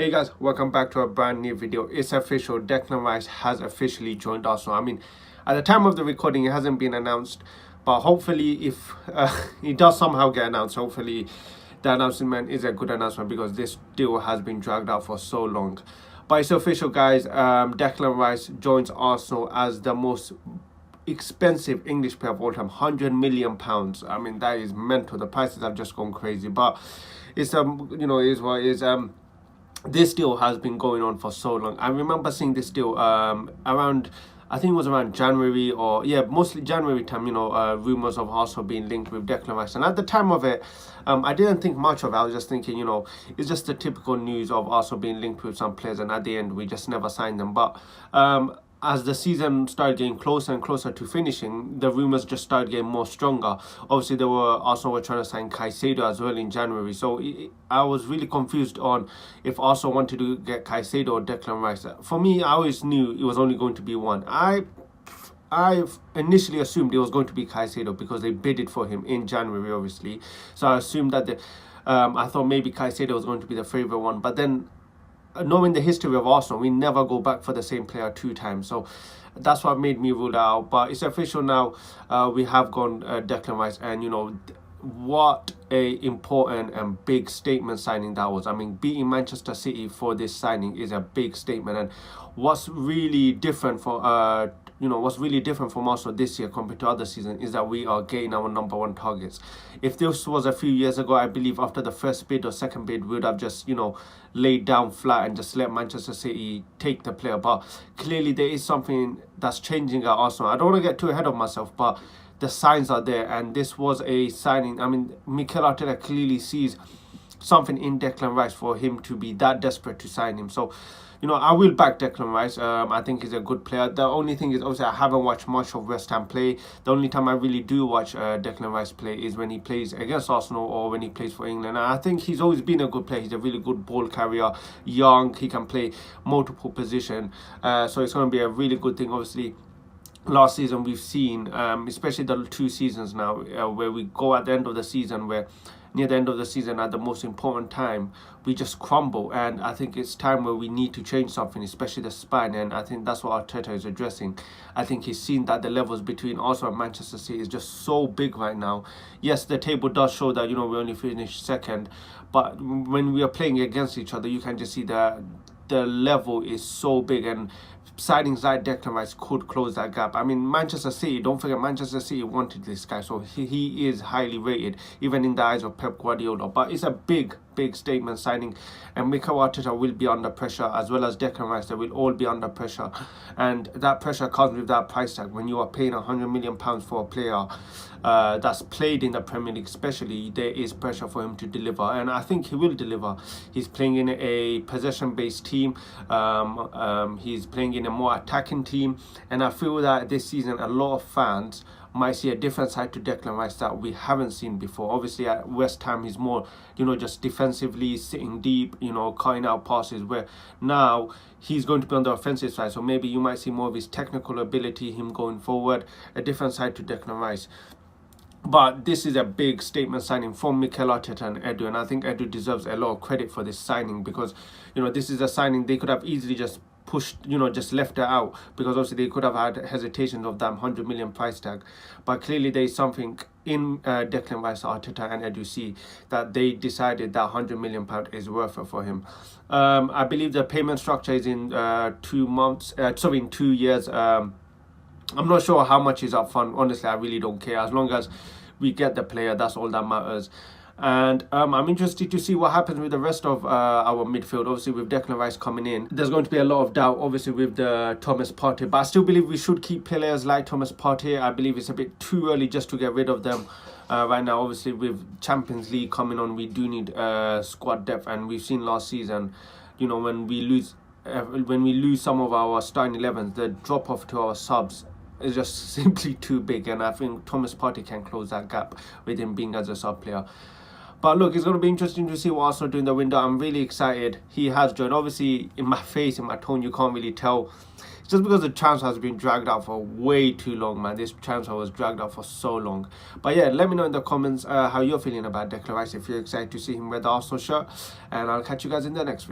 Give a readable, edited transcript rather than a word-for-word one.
Hey guys, welcome back to a brand new video. It's official, Declan Rice has officially joined Arsenal. I mean, at the time of the recording, it hasn't been announced, but hopefully if it does somehow get announced, hopefully the announcement is a good announcement because this deal has been dragged out for so long. But it's official, guys. Declan Rice joins Arsenal as the most expensive English player of all time, £100 million. I mean, that is mental. The prices have just gone crazy, but it's is what it is. This deal has been going on for so long. I remember seeing this deal around, I think it was around January, or yeah, mostly January time, rumors of Arsenal being linked with Declan Rice. And at the time of it, I didn't think much of it. I was just thinking, it's just the typical news of Arsenal being linked with some players, and at the end we just never signed them. But as the season started getting closer and closer to finishing, the rumours just started getting more stronger. Obviously, Arsenal were trying to sign Caicedo as well in January. So I was really confused on if Arsenal wanted to get Caicedo or Declan Rice. For me, I always knew it was only going to be one. I initially assumed it was going to be Caicedo because they bidded for him in January, obviously. So I assumed that I thought maybe Caicedo was going to be the favourite one. But then, knowing the history of Arsenal, we never go back for the same player two times. So that's what made me rule that out. But it's official now. We have gone Declan Rice, and what a important and big statement signing that was. I mean, beating Manchester City for this signing is a big statement. And what's really different for from Arsenal this year compared to other seasons is that we are getting our #1 targets. If this was a few years ago, I believe after the first bid or second bid, we would have just laid down flat and just let Manchester City take the player. But clearly there is something that's changing at Arsenal. I don't want to get too ahead of myself, but the signs are there, and this was a signing. I mean, Mikel Arteta clearly sees something in Declan Rice for him to be that desperate to sign him. So I will back Declan Rice. I think he's a good player. The only thing is, obviously, I haven't watched much of West Ham play. The only time I really do watch Declan Rice play is when he plays against Arsenal or when he plays for England. And I think he's always been a good player. He's a really good ball carrier, young. He can play multiple positions. So it's going to be a really good thing, obviously. Last season we've seen, especially the 2 seasons now, where we go at the end of the season, where near the end of the season at the most important time we just crumble. And I think it's time where we need to change something, especially the spine, and I think that's what Arteta is addressing. I think he's seen that the levels between Arsenal and Manchester City is just so big right now. Yes, the table does show that we only finished second, but when we are playing against each other, you can just see that the level is so big, and signings like Declan Rice could close that gap. I mean, Manchester City, don't forget, Manchester City wanted this guy, so he is highly rated, even in the eyes of Pep Guardiola. But it's a big statement signing, and Mikel Arteta will be under pressure, as well as Declan Rice. They will all be under pressure, and that pressure comes with that price tag. When you are paying £100 million for a player that's played in the Premier League especially, there is pressure for him to deliver, and I think he will deliver. He's playing in a possession-based team. He's playing in a more attacking team, and I feel that this season a lot of fans might see a different side to Declan Rice that we haven't seen before. Obviously at West Ham he's more just defensively sitting deep, cutting out passes, where now he's going to be on the offensive side. So maybe you might see more of his technical ability, him going forward, a different side to Declan Rice. But this is a big statement signing from Mikel Arteta and Edu, and I think Edu deserves a lot of credit for this signing, because this is a signing they could have easily just pushed, just left it out, because obviously they could have had hesitations of that £100 million price tag. But clearly there is something in Declan Rice, Arteta and Edu see that they decided that £100 million is worth it for him. I believe the payment structure is in 2 years. I'm not sure how much is up front. Honestly, I really don't care. As long as we get the player, that's all that matters. And I'm interested to see what happens with the rest of our midfield. Obviously, with Declan Rice coming in, there's going to be a lot of doubt, obviously, with the Thomas Partey. But I still believe we should keep players like Thomas Partey. I believe it's a bit too early just to get rid of them right now. Obviously, with Champions League coming on, we do need squad depth. And we've seen last season, when we lose some of our starting 11s, the drop-off to our subs is just simply too big. And I think Thomas Partey can close that gap with him being as a sub player. But look, it's going to be interesting to see what Arsenal do in the window. I'm really excited. He has joined. Obviously, in my face, in my tone, you can't really tell. It's just because the transfer has been dragged out for way too long, man. This transfer was dragged out for so long. But yeah, let me know in the comments how you're feeling about Declan Rice, if you're excited to see him wear the Arsenal shirt. And I'll catch you guys in the next video.